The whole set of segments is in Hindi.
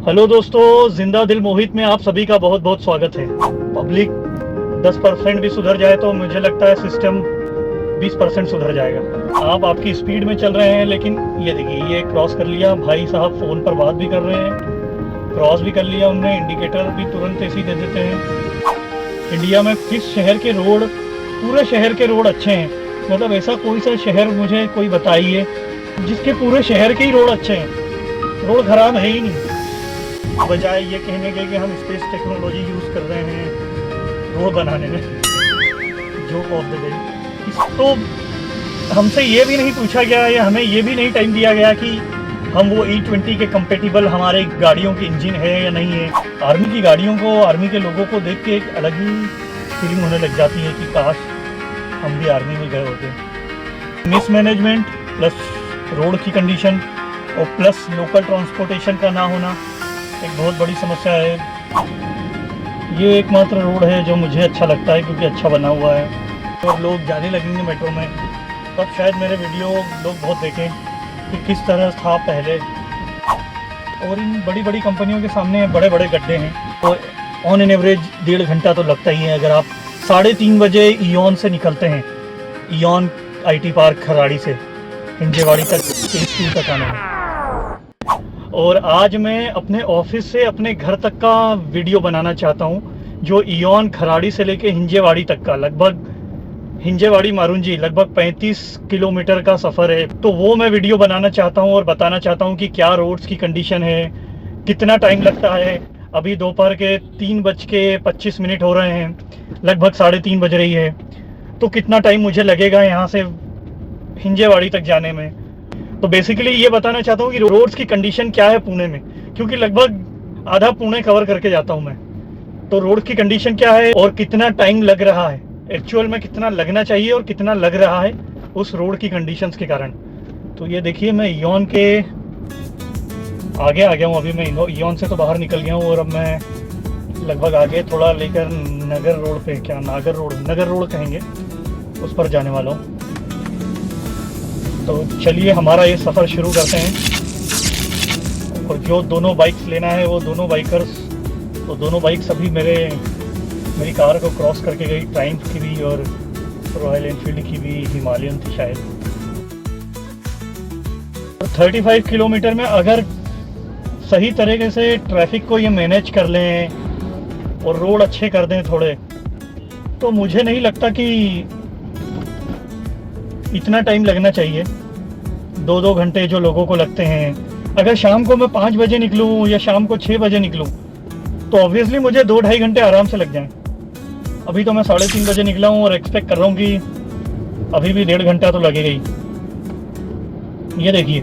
हेलो दोस्तों, जिंदा दिल मोहित में आप सभी का बहुत बहुत स्वागत है। पब्लिक 10% भी सुधर जाए तो मुझे लगता है सिस्टम 20% सुधर जाएगा। आप आपकी स्पीड में चल रहे हैं, लेकिन ये देखिए, ये क्रॉस कर लिया। भाई साहब फ़ोन पर बात भी कर रहे हैं, क्रॉस भी कर लिया उन्होंने। इंडिकेटर भी तुरंत ऐसे ही दे देते हैं। इंडिया में किस शहर के रोड, पूरे शहर के रोड अच्छे हैं? मतलब ऐसा कोई सा शहर मुझे कोई बताइए जिसके पूरे शहर के ही रोड अच्छे हैं। रोड खराब है ही नहीं। बजाय ये कहने के कि हम स्पेस टेक्नोलॉजी यूज़ कर रहे हैं रोड बनाने में। Joke of the day. तो हमसे ये भी नहीं पूछा गया या हमें ये भी नहीं टाइम दिया गया कि हम वो E20 के कंपेटिबल हमारे गाड़ियों की इंजन है या नहीं है। आर्मी की गाड़ियों को, आर्मी के लोगों को देख के एक अलग ही फीलिंग होने लग जाती है कि काश हम भी आर्मी में गए होते। मिसमैनेजमेंट प्लस रोड की कंडीशन और प्लस लोकल ट्रांसपोर्टेशन का ना होना एक बहुत बड़ी समस्या है। ये एकमात्र रोड है जो मुझे अच्छा लगता है क्योंकि अच्छा बना हुआ है और लोग जाने लगेंगे मेट्रो में, तब शायद मेरे वीडियो लोग बहुत देखें कि किस तरह था पहले। और इन बड़ी बड़ी कंपनियों के सामने बड़े बड़े गड्ढे हैं, तो ऑन एन एवरेज 1.5 घंटा तो लगता ही है। अगर आप 3:30 बजे इयॉन से निकलते हैं, इयॉन IT पार्क खराड़ी से हिंजेवाड़ी तक, फेज 2 तक आना है। और आज मैं अपने ऑफिस से अपने घर तक का वीडियो बनाना चाहता हूँ, जो इयॉन खराड़ी से लेके हिंजेवाड़ी तक का, लगभग हिंजेवाड़ी मारुंजी लगभग 35 किलोमीटर का सफ़र है। तो वो मैं वीडियो बनाना चाहता हूँ और बताना चाहता हूँ कि क्या रोड्स की कंडीशन है, कितना टाइम लगता है। अभी दोपहर के 3:25 हो रहे हैं, लगभग 3:30 बज रही है। तो कितना टाइम मुझे लगेगा यहाँ से हिंजेवाड़ी तक जाने में। तो बेसिकली ये बताना चाहता हूँ कि रोड्स की कंडीशन क्या है पुणे में, क्योंकि लगभग आधा पुणे कवर करके जाता हूँ मैं। तो रोड की कंडीशन क्या है और कितना टाइम लग रहा है, एक्चुअल में कितना लगना चाहिए और कितना लग रहा है उस रोड की कंडीशंस के कारण। तो ये देखिए, मैं इयॉन के आगे आ गया हूँ। अभी मैं इयॉन से तो बाहर निकल गया हूँ और अब मैं लगभग आगे थोड़ा लेकर नगर रोड पे, क्या नगर रोड कहेंगे, उस पर जाने वाला हूँ। तो चलिए हमारा ये सफ़र शुरू करते हैं। और जो दोनों बाइक्स लेना है वो दोनों बाइकर्स, तो दोनों बाइक्स अभी मेरी कार को क्रॉस करके गई। ट्रायम्फ की भी और रॉयल एनफील्ड की भी, हिमालयन थी शायद। 35 किलोमीटर में अगर सही तरीके से ट्रैफिक को ये मैनेज कर लें और रोड अच्छे कर दें थोड़े, तो मुझे नहीं लगता कि इतना टाइम लगना चाहिए। 2-2 घंटे जो लोगों को लगते हैं। अगर शाम को मैं 5 बजे निकलूँ या शाम को 6 बजे निकलूँ तो ऑब्वियसली मुझे 2-2.5 घंटे आराम से लग जाएं। अभी तो मैं 3:30 बजे निकला हूँ और एक्सपेक्ट कर रहा हूँ कि अभी भी 1.5 घंटा तो लगेगा ही। ये देखिए,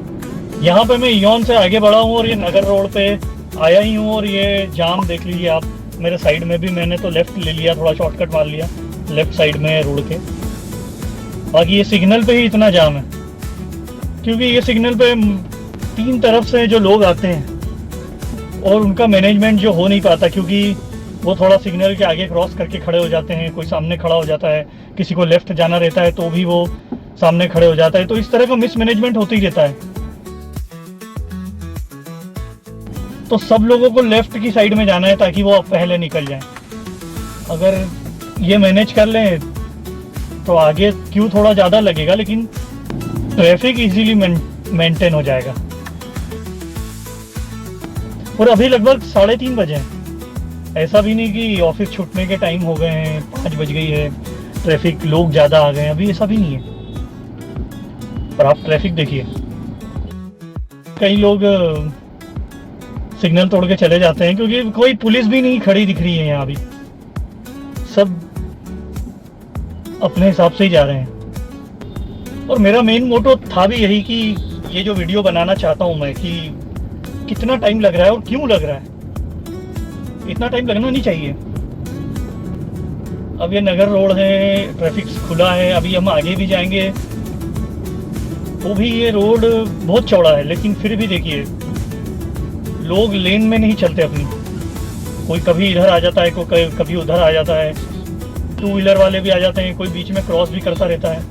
यहाँ पे मैं इयॉन से आगे बढ़ा हूँ और ये नगर रोड पे आया ही हूँ और ये जाम देख लीजिए आप। मेरे साइड में भी मैंने तो लेफ़्ट ले लिया, थोड़ा शॉर्टकट मार लिया लेफ़्ट साइड में रोड के। बाकी ये सिग्नल पे ही इतना जाम है क्योंकि ये सिग्नल पे 3 तरफ से जो लोग आते हैं और उनका मैनेजमेंट जो हो नहीं पाता, क्योंकि वो थोड़ा सिग्नल के आगे क्रॉस करके खड़े हो जाते हैं। कोई सामने खड़ा हो जाता है, किसी को लेफ़्ट जाना रहता है तो भी वो सामने खड़े हो जाता है। तो इस तरह का मिसमैनेजमेंट होता ही रहता है। तो सब लोगों को लेफ़्ट की साइड में जाना है ताकि वो पहले निकल जाएं। अगर ये मैनेज कर लें तो आगे क्यों थोड़ा ज़्यादा लगेगा, लेकिन ट्रैफिक इजीली मेंटेन हो जाएगा। और अभी लगभग 3:30 बजे हैं। ऐसा भी नहीं कि ऑफिस छूटने के टाइम हो गए हैं, 5 बज गई है, ट्रैफिक लोग ज़्यादा आ गए हैं, अभी ऐसा भी नहीं है। पर आप ट्रैफिक देखिए, कई लोग सिग्नल तोड़ के चले जाते हैं क्योंकि कोई पुलिस भी नहीं खड़ी दिख रही है यहाँ। अभी सब अपने हिसाब से ही जा रहे हैं। और मेरा मेन मोटो था भी यही कि ये जो वीडियो बनाना चाहता हूँ मैं, कि कितना टाइम लग रहा है और क्यों लग रहा है। इतना टाइम लगना नहीं चाहिए। अब ये नगर रोड है, ट्रैफिक खुला है, अभी हम आगे भी जाएंगे तो भी ये रोड बहुत चौड़ा है, लेकिन फिर भी देखिए लोग लेन में नहीं चलते अपनी। कोई कभी इधर आ जाता है, कोई कभी उधर आ जाता है, 2 व्हीलर वाले भी आ जाते हैं, कोई बीच में क्रॉस भी करता रहता है।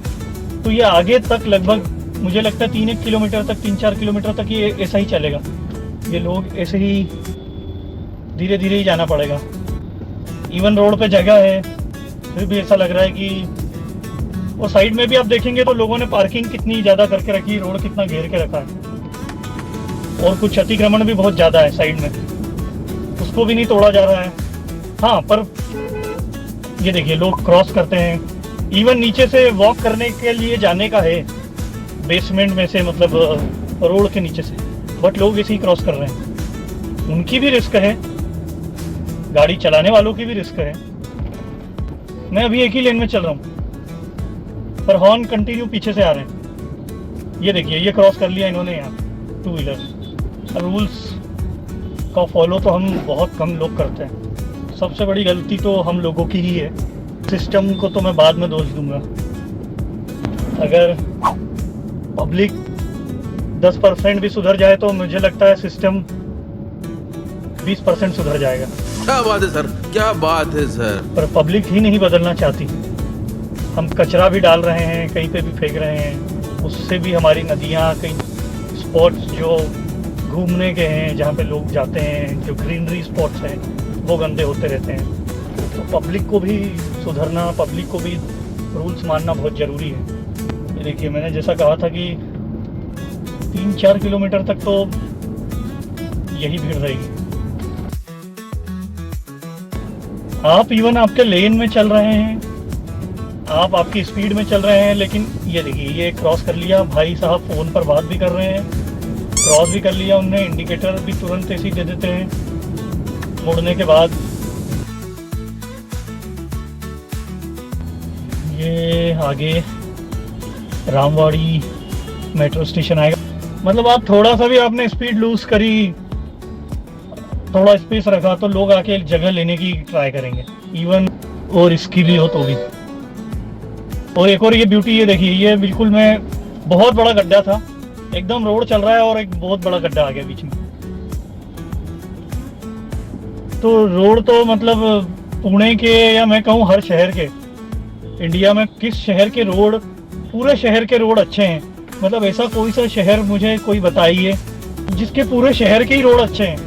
तो ये आगे तक लगभग मुझे लगता है 3-4 किलोमीटर तक ये ऐसा ही चलेगा। ये लोग ऐसे ही धीरे धीरे ही जाना पड़ेगा। इवन रोड पे जगह है, फिर भी ऐसा लग रहा है कि वो साइड में भी आप देखेंगे तो लोगों ने पार्किंग कितनी ज़्यादा करके रखी, रोड कितना घेर के रखा है, और कुछ अतिक्रमण भी बहुत ज़्यादा है साइड में, उसको भी नहीं तोड़ा जा रहा है। हाँ, पर ये देखिए लोग क्रॉस करते हैं। इवन नीचे से वॉक करने के लिए जाने का है, बेसमेंट में से, मतलब रोड के नीचे से, बट लोग इसे ही क्रॉस कर रहे हैं। उनकी भी रिस्क है, गाड़ी चलाने वालों की भी रिस्क है। मैं अभी एक ही लेन में चल रहा हूँ, पर हॉर्न कंटिन्यू पीछे से आ रहे हैं। ये देखिए, ये क्रॉस कर लिया इन्होंने यहाँ, टू व्हीलर। रूल्स का फॉलो तो हम बहुत कम लोग करते हैं। सबसे बड़ी गलती तो हम लोगों की ही है। सिस्टम को तो मैं बाद में दोष दूंगा। अगर पब्लिक 10% भी सुधर जाए तो मुझे लगता है सिस्टम 20% सुधर जाएगा। क्या बात है सर, क्या बात है सर। पर पब्लिक ही नहीं बदलना चाहती। हम कचरा भी डाल रहे हैं, कहीं पे भी फेंक रहे हैं, उससे भी हमारी नदियाँ, कई स्पॉट्स जो घूमने के हैं, जहाँ पे लोग जाते हैं, जो ग्रीनरी स्पॉट्स हैं, वो गंदे होते रहते हैं। तो पब्लिक को भी सुधरना, पब्लिक को भी रूल्स मानना बहुत ज़रूरी है। ये देखिए, मैंने जैसा कहा था कि 3-4 किलोमीटर तक तो यही भीड़ रहेगी। आप इवन आपके लेन में चल रहे हैं, आप आपकी स्पीड में चल रहे हैं, लेकिन ये देखिए, ये क्रॉस कर लिया। भाई साहब फ़ोन पर बात भी कर रहे हैं, क्रॉस भी कर लिया उनने, इंडिकेटर भी तुरंत ऐसे ही दे देते हैं मुड़ने के बाद। ये आगे रामवाड़ी मेट्रो स्टेशन आएगा। मतलब आप थोड़ा सा भी आपने स्पीड लूज करी, थोड़ा स्पेस रखा, तो लोग आके एक जगह लेने की ट्राई करेंगे, इवन और इसकी भी हो तो भी। और एक और ये ब्यूटी, ये देखिए, ये बिल्कुल में बहुत बड़ा गड्ढा था, एकदम रोड चल रहा है और एक बहुत बड़ा गड्ढा आ गया बीच में। तो रोड तो मतलब पुणे के, या मैं कहूँ हर शहर के, इंडिया में किस शहर के रोड, पूरे शहर के रोड अच्छे हैं। मतलब ऐसा कोई सा शहर मुझे कोई बताइए जिसके पूरे शहर के ही रोड अच्छे हैं,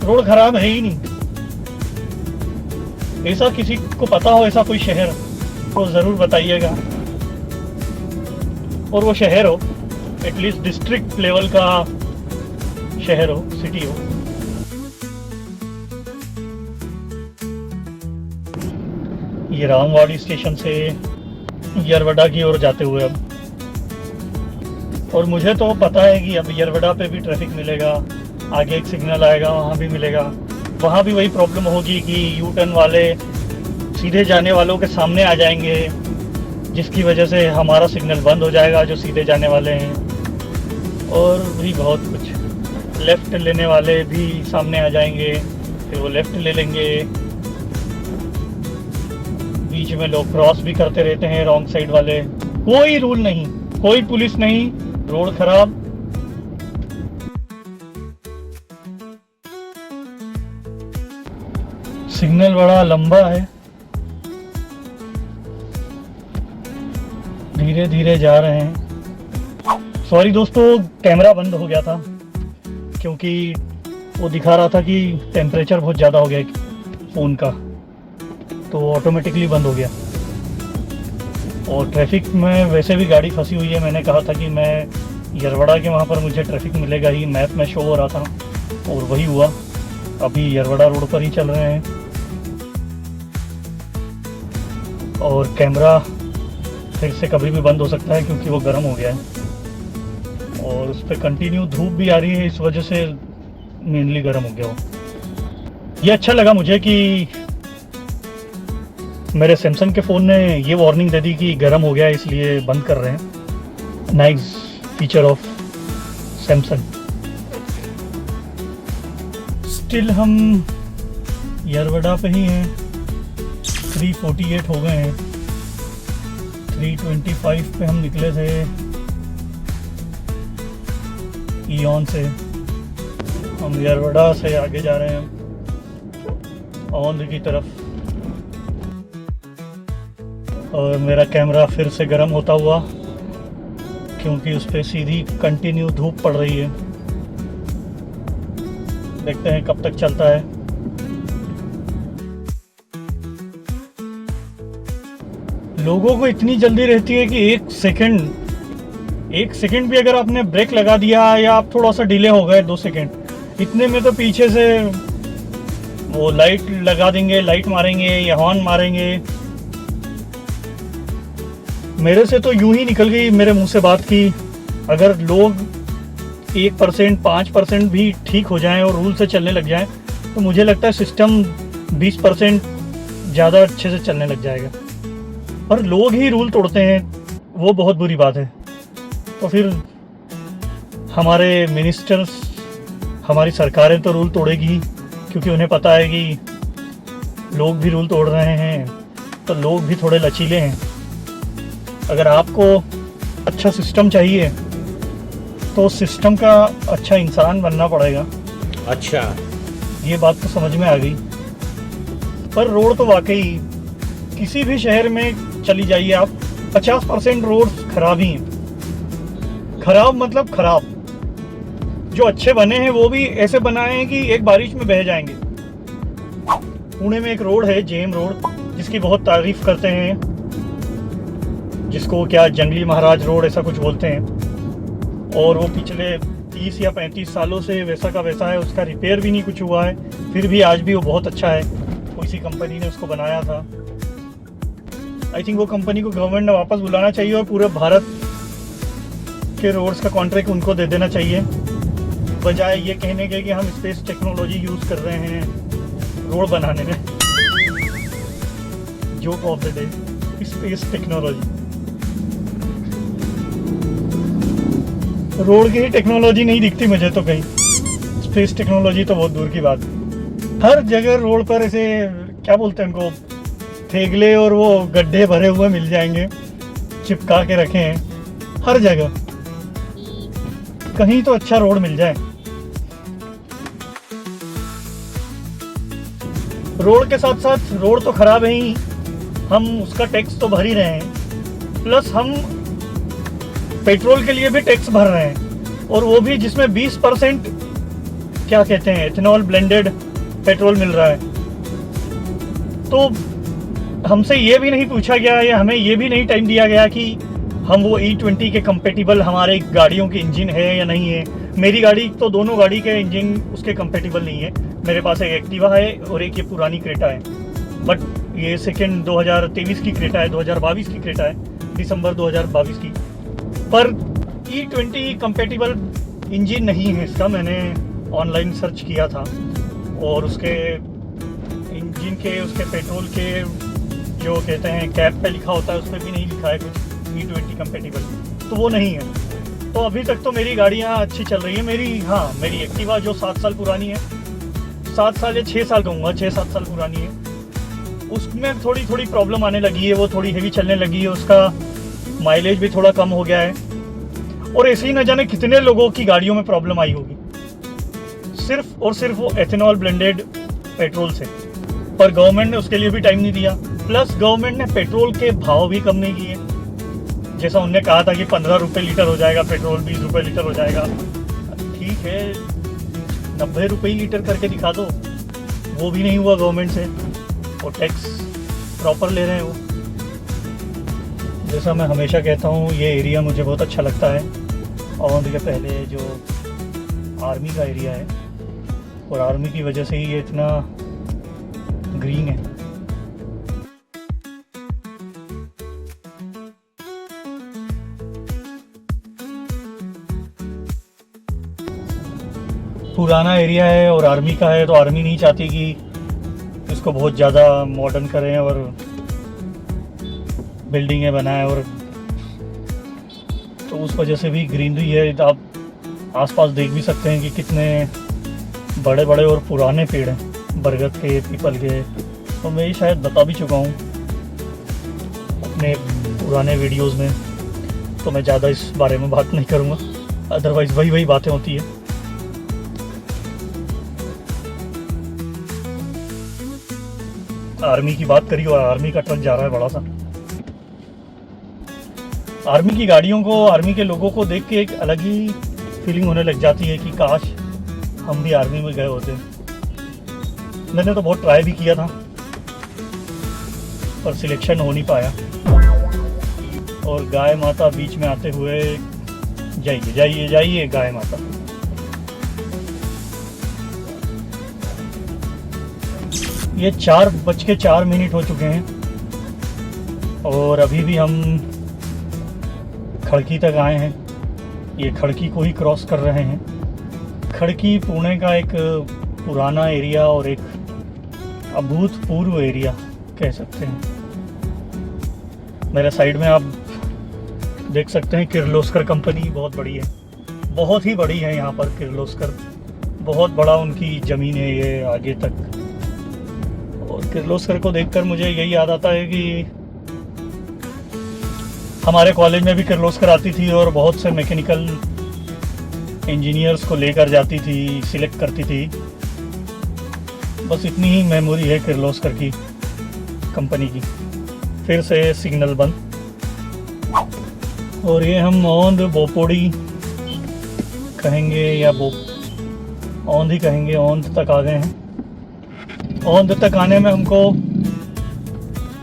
रोड खराब है ही नहीं। ऐसा किसी को पता हो, ऐसा कोई शहर तो जरूर बताइएगा। और वो शहर हो एटलीस्ट डिस्ट्रिक्ट लेवल का शहर हो, सिटी हो। ये रामवाड़ी स्टेशन से यरवड़ा की ओर जाते हुए अब, और मुझे तो पता है कि अब यरवड़ा पे भी ट्रैफिक मिलेगा, आगे एक सिग्नल आएगा, वहाँ भी मिलेगा। वहाँ भी वही प्रॉब्लम होगी कि यू टर्न वाले सीधे जाने वालों के सामने आ जाएंगे, जिसकी वजह से हमारा सिग्नल बंद हो जाएगा जो सीधे जाने वाले हैं। और भी बहुत कुछ, लेफ़्ट लेने वाले भी सामने आ जाएंगे, फिर वो लेफ़्ट ले लेंगे। बीच में लोग क्रॉस भी करते रहते हैं, रॉन्ग साइड वाले। कोई रूल नहीं, कोई पुलिस नहीं, रोड खराब। सिग्नल बड़ा लंबा है, धीरे धीरे जा रहे हैं। सॉरी दोस्तों, कैमरा बंद हो गया था क्योंकि वो दिखा रहा था कि टेम्परेचर बहुत ज़्यादा हो गया फ़ोन का, तो ऑटोमेटिकली बंद हो गया। और ट्रैफिक में वैसे भी गाड़ी फंसी हुई है। मैंने कहा था कि मैं यरवड़ा के वहाँ पर मुझे ट्रैफिक मिलेगा ही, मैप में शो हो रहा था, और वही हुआ। अभी यरवड़ा रोड पर ही चल रहे हैं, और कैमरा फिर से कभी भी बंद हो सकता है क्योंकि वो गर्म हो गया है, और उस पर कंटिन्यू धूप भी आ रही है, इस वजह से मेनली गर्म हो गया वो। ये अच्छा लगा मुझे कि मेरे सैमसंग के फ़ोन ने ये वार्निंग दे दी कि गर्म हो गया है, इसलिए बंद कर रहे हैं। Nice feature of Samsung. Still हम यरवड़ा पे ही हैं, 348 हो गए हैं। 325 पे हम निकले थे ईऑन से। हम यरवड़ा से आगे जा रहे हैं औंध की तरफ, और मेरा कैमरा फिर से गर्म होता हुआ क्योंकि उस पर सीधी कंटिन्यू धूप पड़ रही है। देखते हैं कब तक चलता है। लोगों को इतनी जल्दी रहती है कि एक सेकंड भी अगर आपने ब्रेक लगा दिया या आप थोड़ा सा डिले हो गए 2 सेकंड, इतने में तो पीछे से वो लाइट लगा देंगे, लाइट मारेंगे या हॉर्न मारेंगे। मेरे से तो यूं ही निकल गई मेरे मुंह से बात की अगर लोग 1% 5% भी ठीक हो जाएं और रूल से चलने लग जाएं तो मुझे लगता है सिस्टम 20% ज़्यादा अच्छे से चलने लग जाएगा। पर लोग ही रूल तोड़ते हैं, वो बहुत बुरी बात है। तो फिर हमारे मिनिस्टर्स, हमारी सरकारें तो रूल तोड़ेगी ही, क्योंकि उन्हें पता है कि लोग भी रूल तोड़ रहे हैं, तो लोग भी थोड़े लचीले हैं। अगर आपको अच्छा सिस्टम चाहिए तो सिस्टम का अच्छा इंसान बनना पड़ेगा। अच्छा, ये बात तो समझ में आ गई। पर रोड तो वाकई किसी भी शहर में चली जाइए आप, 50% रोड खराब ही हैं। खराब मतलब खराब। जो अच्छे बने हैं वो भी ऐसे बनाए हैं कि एक बारिश में बह जाएंगे। पुणे में एक रोड है, जेम रोड, जिसकी बहुत तारीफ करते हैं, जिसको क्या जंगली महाराज रोड ऐसा कुछ बोलते हैं। और वो पिछले 30 या 35 सालों से वैसा का वैसा है, उसका रिपेयर भी नहीं कुछ हुआ है, फिर भी आज भी वो बहुत अच्छा है। किसी कंपनी ने उसको बनाया था। आई थिंक वो कंपनी को गवर्नमेंट ने वापस बुलाना चाहिए और पूरे भारत के रोड्स का कॉन्ट्रैक्ट उनको दे देना चाहिए, बजाय ये कहने के कि हम स्पेस टेक्नोलॉजी यूज़ कर रहे हैं रोड बनाने में। Joke of the day, space technology. Road की ही टेक्नोलॉजी नहीं दिखती मुझे तो कहीं, स्पेस टेक्नोलॉजी तो बहुत दूर की बात। हर जगह रोड पर ऐसे क्या बोलते हैं उनको, थेगले और वो गड्ढे भरे हुए मिल जाएंगे, चिपका के रखे हैं हर जगह। कहीं तो अच्छा रोड मिल जाए। रोड के साथ साथ रोड तो खराब है ही, हम उसका टैक्स तो भर ही रहे हैं, प्लस हम पेट्रोल के लिए भी टैक्स भर रहे हैं, और वो भी जिसमें 20% क्या कहते हैं एथेनॉल ब्लेंडेड पेट्रोल मिल रहा है। तो हमसे ये भी नहीं पूछा गया या हमें ये भी नहीं टाइम दिया गया कि हम वो E20 के कंपेटिबल हमारे गाड़ियों के इंजन है या नहीं है। मेरी गाड़ी तो दोनों गाड़ी के इंजन उसके कंपेटिबल नहीं है। मेरे पास एक एक्टिवा है और एक ये पुरानी क्रेटा है, बट ये सेकेंड 2023 की क्रेटा है, 2022 की क्रेटा है, दिसंबर 2022 की। पर E20 कंपेटिबल इंजन नहीं है इसका। मैंने ऑनलाइन सर्च किया था और उसके इंजन के, उसके पेट्रोल के जो कहते हैं कैप पे लिखा होता है उस पर भी नहीं लिखा है कुछ E20 कंपेटिबल, तो वो नहीं है। तो अभी तक तो मेरी गाड़ियाँ अच्छी चल रही है। मेरी एक्टिवा जो 7 साल पुरानी है, 7 साल या 6 साल कहूँगा, 6-7 साल पुरानी है, उसमें थोड़ी प्रॉब्लम आने लगी है। वो थोड़ी हेवी चलने लगी है, उसका माइलेज भी थोड़ा कम हो गया है, और ऐसे ही न जाने कितने लोगों की गाड़ियों में प्रॉब्लम आई होगी, सिर्फ और सिर्फ वो एथेनॉल ब्लेंडेड पेट्रोल से। पर गवर्नमेंट ने उसके लिए भी टाइम नहीं दिया। प्लस गवर्नमेंट ने पेट्रोल के भाव भी कम नहीं किए। जैसा उनने कहा था कि 15 रुपये लीटर हो जाएगा पेट्रोल, 20 रुपये लीटर हो जाएगा। ठीक है, 90 रुपये लीटर करके दिखा दो, वो भी नहीं हुआ गवर्नमेंट से। और टैक्स प्रॉपर ले रहे हैं वो। जैसा मैं हमेशा कहता हूँ, ये एरिया मुझे बहुत अच्छा लगता है। और के पहले जो आर्मी का एरिया है, और आर्मी की वजह से ही ये इतना ग्रीन है। पुराना एरिया है और आर्मी का है, तो आर्मी नहीं चाहती कि इसको बहुत ज़्यादा मॉडर्न करें और बिल्डिंगें बनाएं, और तो उस वजह से भी ग्रीनरी है। आप आसपास देख भी सकते हैं कि कितने बड़े बड़े और पुराने पेड़ हैं, बरगद के, पीपल के। तो मैं ये शायद बता भी चुका हूँ अपने पुराने वीडियोस में, तो मैं ज़्यादा इस बारे में बात नहीं करूँगा, अदरवाइज़ वही बातें होती है। आर्मी की बात करी और आर्मी का ट्रक जा रहा है बड़ा सा। आर्मी की गाड़ियों को, आर्मी के लोगों को देख के एक अलग ही फीलिंग होने लग जाती है कि काश हम भी आर्मी में गए होते। मैंने तो बहुत ट्राई भी किया था, पर सिलेक्शन हो नहीं पाया। और गाय माता बीच में आते हुए, जाइए जाइए जाइए गाय माता। ये 4:04 हो चुके हैं और अभी भी हम खड़की तक आए हैं। ये खड़की को ही क्रॉस कर रहे हैं। खड़की पुणे का एक पुराना एरिया और एक अभूतपूर्व एरिया कह सकते हैं। मेरे साइड में आप देख सकते हैं किर्लोस्कर कंपनी बहुत बड़ी है, बहुत ही बड़ी है यहाँ पर किर्लोस्कर। बहुत बड़ा उनकी ज़मीन है ये आगे तक। और किर्लोस्कर को देखकर मुझे यही याद आता है कि हमारे कॉलेज में भी किर्लोस्कर आती थी और बहुत से मैकेनिकल इंजीनियर्स को लेकर जाती थी, सिलेक्ट करती थी। बस इतनी ही मेमोरी है किर्लोस्कर की कंपनी की। फिर से सिग्नल बंद। और ये हम औंध बोपोड़ी कहेंगे या औंध ही कहेंगे, औंध तक आ गए हैं। औंध तक आने में हमको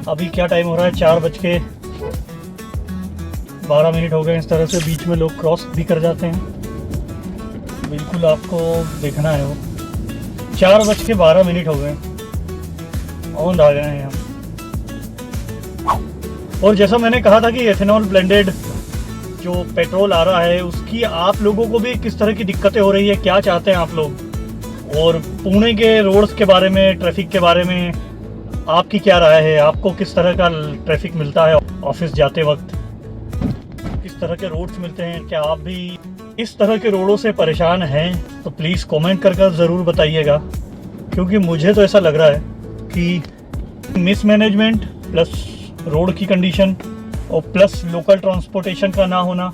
अभी क्या टाइम हो रहा है, 4:12 हो गए। इस तरह से बीच में लोग क्रॉस भी कर जाते हैं, बिल्कुल आपको देखना है वो। 4:12 हो गए, औंध आ गए हैं हम। और जैसा मैंने कहा था कि एथेनॉल ब्लेंडेड जो पेट्रोल आ रहा है उसकी आप लोगों को भी किस तरह की दिक्कतें हो रही है, क्या चाहते हैं आप लोग, और पुणे के रोड्स के बारे में, ट्रैफिक के बारे में आपकी क्या राय है। आपको किस तरह का ट्रैफिक मिलता है ऑफिस जाते वक्त, किस तरह के रोड्स मिलते हैं। क्या आप भी इस तरह के रोडों से परेशान हैं तो प्लीज़ कमेंट कर ज़रूर बताइएगा, क्योंकि मुझे तो ऐसा लग रहा है कि मिसमैनेजमेंट प्लस रोड की कंडीशन और प्लस लोकल ट्रांसपोर्टेशन का ना होना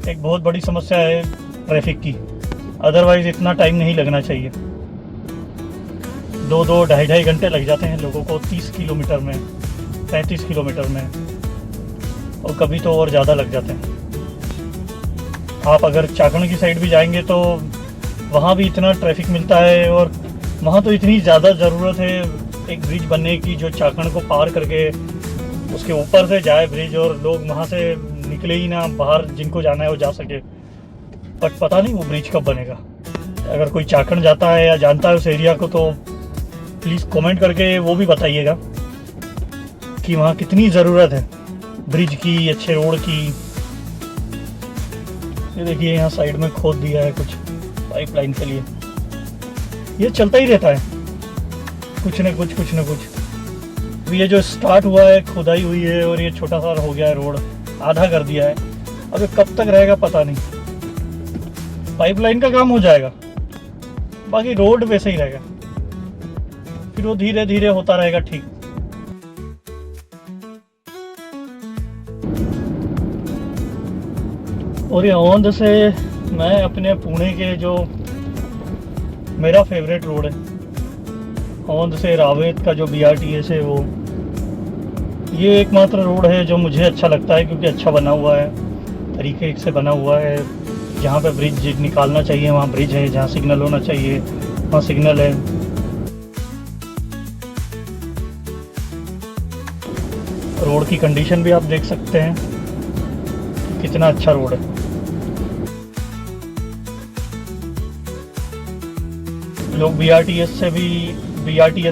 एक बहुत बड़ी समस्या है ट्रैफिक की। अदरवाइज़ इतना टाइम नहीं लगना चाहिए। 2-2, 2.5 घंटे लग जाते हैं लोगों को 30 किलोमीटर में, 35 किलोमीटर में, और कभी तो और ज़्यादा लग जाते हैं। आप अगर चाकण की साइड भी जाएंगे तो वहाँ भी इतना ट्रैफिक मिलता है, और वहाँ तो इतनी ज़्यादा ज़रूरत है एक ब्रिज बनने की जो चाकण को पार करके उसके ऊपर से जाए ब्रिज, और लोग वहाँ से निकले ही ना, बाहर जिनको जाना है वो जा सके। बट पता नहीं वो ब्रिज कब बनेगा। अगर कोई चाकण जाता है या जानता है उस एरिया को तो प्लीज़ कमेंट करके वो भी बताइएगा कि वहाँ कितनी ज़रूरत है ब्रिज की, अच्छे रोड की। ये देखिए यहाँ साइड में खोद दिया है कुछ पाइपलाइन के लिए। ये चलता ही रहता है कुछ न कुछ कुछ न कुछ। ये जो स्टार्ट हुआ है खुदाई हुई है और ये छोटा सा हो गया है रोड, आधा कर दिया है। अब ये कब तक रहेगा पता नहीं। पाइपलाइन का काम हो जाएगा, बाकी रोड वैसे ही रहेगा, फिर वो धीरे धीरे होता रहेगा ठीक। और ये औंध से मैं अपने पुणे के जो मेरा फेवरेट रोड है, औंध से रावेत का जो BRTS है, वो ये एकमात्र रोड है जो मुझे अच्छा लगता है, क्योंकि अच्छा बना हुआ है, तरीके से बना हुआ है। जहाँ पे ब्रिज निकालना चाहिए वहाँ ब्रिज है, जहाँ सिग्नल होना चाहिए वहाँ सिग्नल है। रोड की कंडीशन भी आप देख सकते हैं कितना अच्छा रोड है। लोग BRTS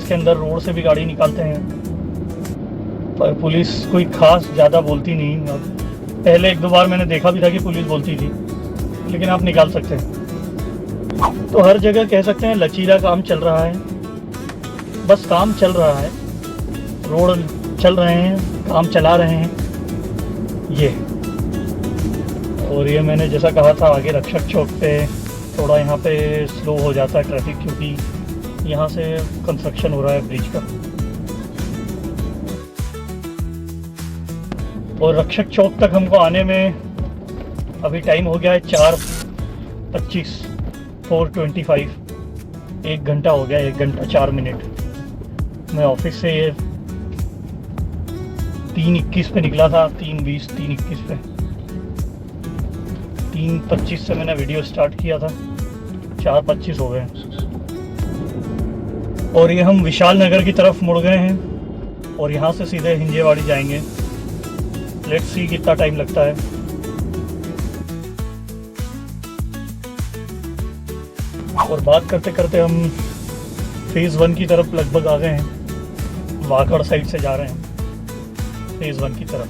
के अंदर रोड से भी गाड़ी निकालते हैं, पर पुलिस कोई खास ज़्यादा बोलती नहीं। अब पहले 1-2 बार मैंने देखा भी था कि पुलिस बोलती थी, लेकिन आप निकाल सकते हैं। तो हर जगह कह सकते हैं लचीला काम चल रहा है, बस काम चल रहा है, रोड चल रहे हैं, काम चला रहे हैं ये। और ये मैंने जैसा कहा था आगे रक्षक चौक पे थोड़ा यहाँ पे स्लो हो जाता है ट्रैफिक, क्योंकि यहाँ से कंस्ट्रक्शन हो रहा है ब्रिज का। और रक्षक चौक तक हमको आने में अभी टाइम हो गया है 4:25, 4:25। 1 घंटा हो गया, 1 घंटा 4 मिनट। मैं ऑफिस से 3:21 पे निकला था, 3:20, 3:21 पे। 3:25 से मैंने वीडियो स्टार्ट किया था, 4:25 हो गए। और ये हम विशाल नगर की तरफ मुड़ गए हैं और यहाँ से सीधे हिंजेवाड़ी जाएंगे। लेट्स सी कितना टाइम लगता है। और बात करते करते हम फेज़ 1 की तरफ लगभग आ गए हैं। वाकड़ साइड से जा रहे हैं फेज़ 1 की तरफ।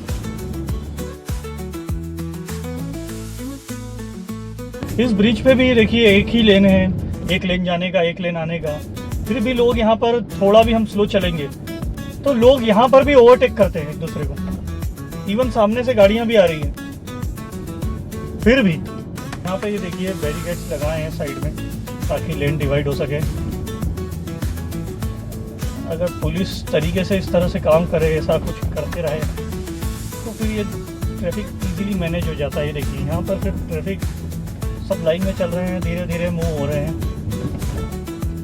इस ब्रिज पे भी देखिए एक ही लेन है, एक लेन जाने का एक लेन आने का। फिर भी लोग यहाँ पर थोड़ा भी हम स्लो चलेंगे तो लोग यहाँ पर भी ओवरटेक करते हैं एक दूसरे को। इवन सामने से गाड़ियाँ भी आ रही हैं। फिर भी यहाँ पे ये देखिए बैरिकेड्स लगाए हैं साइड में ताकि लेन डिवाइड हो सके। अगर पुलिस तरीके से इस तरह से काम करे, ऐसा कुछ करते रहे तो फिर ये ट्रैफिक इजीली मैनेज हो जाता है। ये देखिए यहाँ पर फिर ट्रैफिक सब लाइन में चल रहे हैं, धीरे धीरे मूव हो रहे हैं,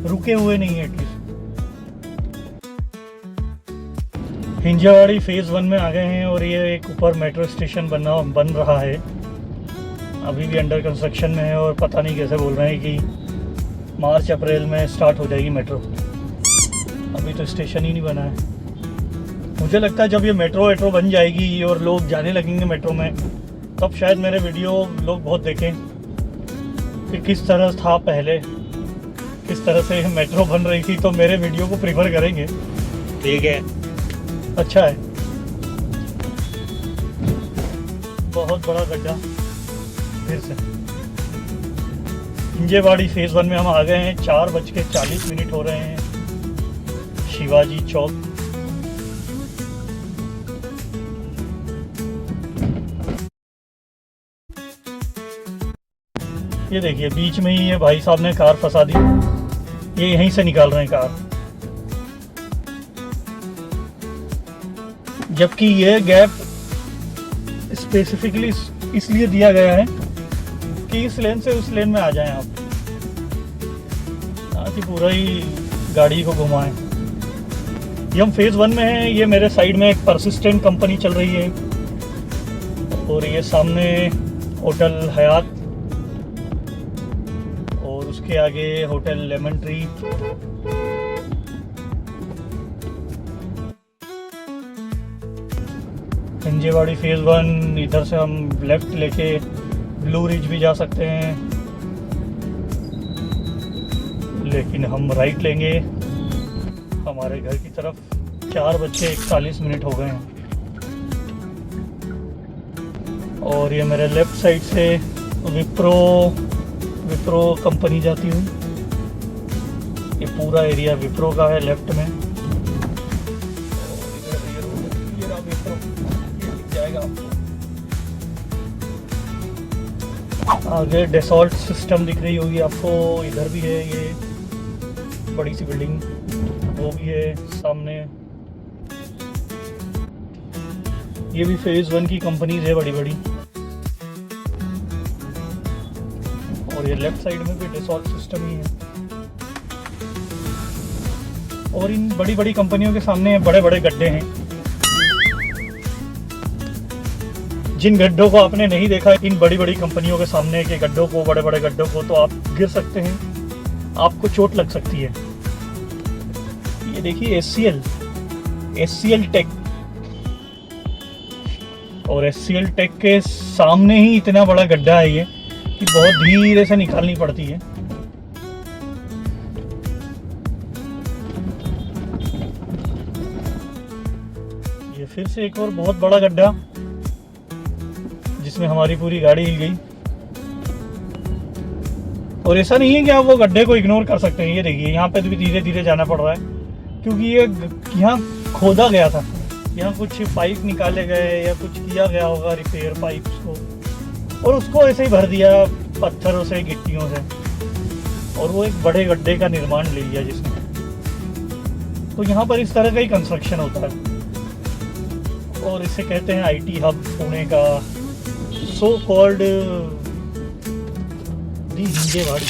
रुके हुए नहीं है एटलीस्ट। हिंजावाड़ी फेज़ 1 में आ गए हैं और ये एक ऊपर मेट्रो स्टेशन बन रहा है। अभी भी अंडर कंस्ट्रक्शन में है और पता नहीं कैसे बोल रहे हैं कि मार्च अप्रैल में स्टार्ट हो जाएगी मेट्रो। अभी तो स्टेशन ही नहीं बना है। मुझे लगता है जब ये मेट्रो बन जाएगी और लोग जाने लगेंगे मेट्रो में, तब शायद मेरे वीडियो लोग बहुत देखें कि किस तरह था पहले, किस तरह से मेट्रो बन रही थी, तो मेरे वीडियो को प्रीफर करेंगे। ठीक है, अच्छा है। बहुत बड़ा गड्ढा फिर से। हिंजेवाड़ी फेज़ 1 में हम आ गए हैं। 4:40 हो रहे हैं। शिवाजी चौक। ये देखिए बीच में ही ये भाई साहब ने कार फंसा दी। ये यहीं से निकाल रहे हैं कार, जबकि ये गैप स्पेसिफिकली इसलिए दिया गया है कि इस लेन से उस लेन में आ जाएं आप, ताकि पूरा ही गाड़ी को घुमाएं। ये हम फेज़ 1 में हैं। ये मेरे साइड में एक परसिस्टेंट कंपनी चल रही है और ये सामने होटल हयात और उसके आगे hotel lemon tree. Hinjewadi phase 1। इधर से हम लेफ्ट लेके ब्लू रिज भी जा सकते हैं, लेकिन हम राइट लेंगे हमारे घर की तरफ। 4:41 हो गए हैं और ये मेरे लेफ्ट साइड से विप्रो कंपनी जाती हुई। ये पूरा एरिया विप्रो का है लेफ्ट में। आगे डेसॉल्ट सिस्टम दिख रही होगी आपको। इधर भी है ये बड़ी सी बिल्डिंग, वो भी है सामने। ये भी फेज़ 1 की कंपनीज है बड़ी बड़ी। और ये लेफ्ट साइड में भी डेसॉल्ट सिस्टम ही है। और इन बड़ी बड़ी कंपनियों के सामने बड़े बड़े गड्ढे हैं। जिन गड्ढों को आपने नहीं देखा इन बड़ी बड़ी कंपनियों के सामने के गड्ढों को, बड़े बड़े गड्ढों को, तो आप गिर सकते हैं, आपको चोट लग सकती है। ये देखिए SCL टेक, और SCL टेक के सामने ही इतना बड़ा गड्ढा है ये कि बहुत धीरे से निकालनी पड़ती है। ये फिर से एक और बहुत बड़ा गड्ढा जिसमें हमारी पूरी गाड़ी हिल गई। और ऐसा नहीं है कि आप वो गड्ढे को इग्नोर कर सकते हैं। ये देखिए यहाँ पे भी धीरे धीरे जाना पड़ रहा है क्योंकि ये यहाँ खोदा गया था। यहाँ कुछ पाइप निकाले गए या कुछ किया गया होगा रिपेयर पाइप्स को, और उसको ऐसे ही भर दिया पत्थरों से, गिट्टियों से, और वो एक बड़े गड्ढे का निर्माण ले लिया जिसने। तो यहाँ पर इस तरह का ही कंस्ट्रक्शन होता है और इसे कहते हैं IT हब पुणे का, सो कॉल्ड दी हिंजेवाड़ी।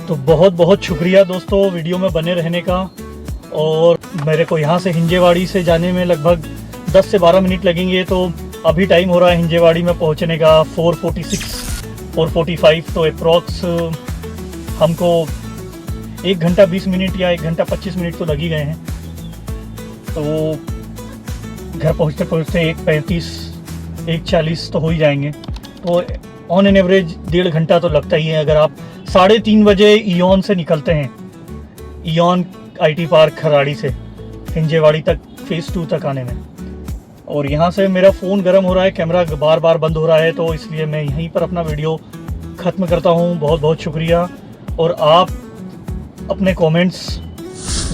तो बहुत बहुत शुक्रिया दोस्तों वीडियो में बने रहने का। और मेरे को यहाँ से हिंजेवाड़ी से जाने में लगभग 10 से 12 मिनट लगेंगे। तो अभी टाइम हो रहा है हिंजेवाड़ी में पहुँचने का 4:46 4:45। तो अप्रॉक्स हमको 1 घंटा 20 मिनट या 1 घंटा 25 मिनट तो लग ही गए हैं। तो घर पहुंचते पहुंचते 1:35 1:40 तो हो ही जाएंगे। तो ऑन एन एवरेज 1.5 घंटा तो लगता ही है अगर आप 3:30 बजे इयॉन से निकलते हैं, इयॉन IT पार्क खराड़ी से हिंजेवाड़ी तक फेज़ 2 तक आने में। और यहाँ से मेरा फ़ोन गर्म हो रहा है, कैमरा बार बार बंद हो रहा है, तो इसलिए मैं यहीं पर अपना वीडियो ख़त्म करता हूँ। बहुत बहुत शुक्रिया। और आप अपने कमेंट्स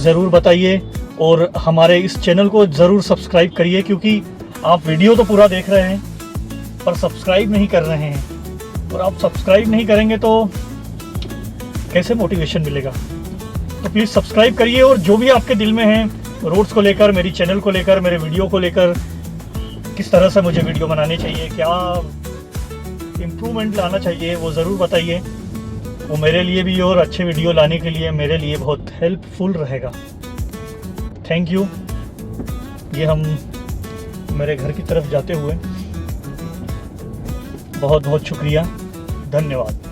ज़रूर बताइए और हमारे इस चैनल को ज़रूर सब्सक्राइब करिए, क्योंकि आप वीडियो तो पूरा देख रहे हैं पर सब्सक्राइब नहीं कर रहे हैं। और आप सब्सक्राइब नहीं करेंगे तो कैसे मोटिवेशन मिलेगा। तो प्लीज़ सब्सक्राइब करिए। और जो भी आपके दिल में है रोड्स को लेकर, मेरी चैनल को लेकर, मेरे वीडियो को लेकर, किस तरह से मुझे वीडियो बनाने चाहिए, क्या इम्प्रूवमेंट लाना चाहिए, वो ज़रूर बताइए। वो मेरे लिए भी और अच्छे वीडियो लाने के लिए मेरे लिए बहुत हेल्पफुल रहेगा। Thank you. ये हम मेरे घर की तरफ जाते हुए बहुत बहुत शुक्रिया, धन्यवाद।